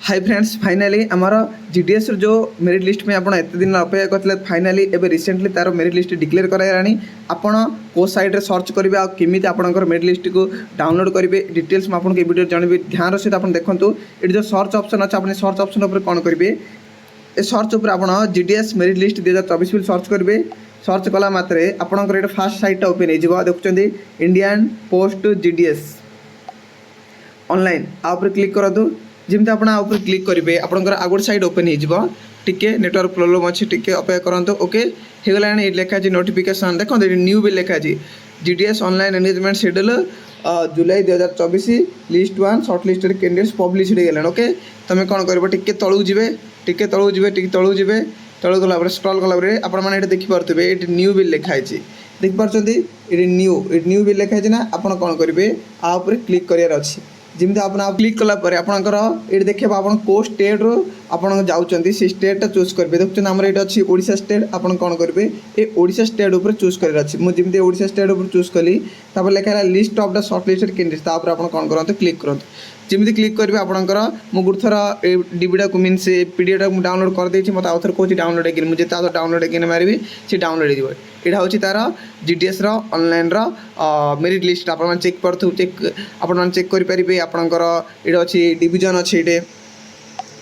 Hi friends finally आमर GDS जो merit list में आपड़ एत दिन अपेक्षा करते फाइनाली एवं रिसेंटली तार मेरिट लिस्ट डिक्लेयर करानी आपड़ को साइड सर्च करेंगे आमि आपंकर मेरिट लिस्ट को डाउनलोड करेंगे डिटेल्स में आपको वीडियो जानवी ध्यान सहित आप देखो ये जो सर्च ऑप्शन अच्छे अपने सर्च ऑप्शन पर कौन करेंगे ए सर्च उपर आप जीडीएस मेरिट लिस्ट 2024 भी सर्च करेंगे सर्च कला मात्रे आपंकर ये फास्ट साइट ओपन हो देखुं इंडियन पोस्ट जीडीएस ऑनलाइन आप क्लिक करूँ जमी आप क्लिक करेंगे आपंकर आग गोटे साइड ओपन हो टिके नेटवर्क प्रोब्लेम अच्छी टिके अपेक्षा करूँ ओके हो गला लिखाई नोटिफिकेशन देखो न्यू भी लिखाई GDS online engagement schedule July 2024 list 1 shortlisted candidates publish हो गलानी ओके तुम कौन कर टिके तलू जी टिके तलू जी टिके तलू जी तलू गला स्क्रॉल कला आपने देखिपे ये न्यू भी लिखाई देखिपे ये न्यू भी लिखाई ना आप कौन करेंगे आउे क्लिक करार अच्छी जमी आप क्लिक कलापर आपंकर ये देखिए आप स्टेट रू आप जाऊँच से स्टेटा चूज करेंगे देखते आम ये अच्छी ओडिशा स्टेट आप कौन करेंगे ये ओडिशा स्टेट उपर चूज कर अच्छी मुझे ओडिशा स्टेट उपर चूज कली लिखा है list of the short listed candidates आप कौन करते क्लिक करूँ जमी क्लिक करेंगे आपंकर मुझे गुड थर डीबीटा को मीन से पीडीएफ को डाउनलोड कर देती मतलब आउे कौन डाउनलोड है मुझे डाउनलोड है मारि से डाउनलोड हो यहाँ हूँ तार जीडीएस ऑनलाइन मेरिट लिस्ट आप चेक करूँ चेक आप चेक करेंगे आपंकर ये अच्छी डिविजन अच्छे ये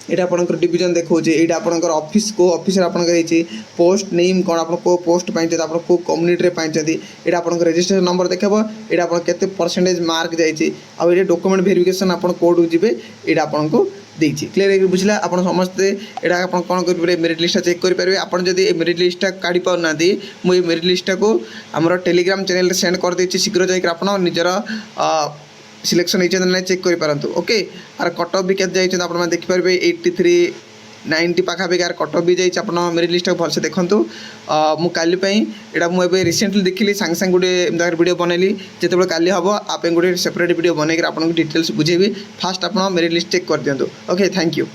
यहाँ आपंकर डिविजन देखा ये आपंकर ऑफिस को ऑफिस आपंकर पोस्ट नेम कौन आप पोस्ट पाई आप कम्युनिटी पाई ये आपंकर रजिस्ट्रेशन नंबर देखो ये आप परसेंटेज मार्क जाइए डॉक्यूमेंट वेरिफिकेशन आप कोड जी ये आपको देखिए क्लीयर बुझला आप समस्ते यहाँ आप कौन करेंगे मेरिट लिस्ट चेक करेंगे आप मेरिट लिस्ट काढ़ी पाना मुझे मेरिट लिस्ट को आम टेलीग्राम चैनल सेंड कर देती शीघ्र जाकर आप निजर सिलेक्शन होती ना चेक करें ओके आर कट ऑफ भी कैसे जाइए आप देखिपारे 83 90 पाखापाखि यार कट ऑफ भी जाइए आप मेरिट लिस्ट को भलसे देखूँ मुझे यहाँ मुझे रिसेंटली देखिली सांगे सांगे गोटे वीडियो बनैली जिते काली हम आप गोटे सेपरेट वीडियो बनकर आपको डिटेल्स बुझेबी फास्ट आप मेरिट लिस्ट चेक कर दिंतु ओके थैंक यू।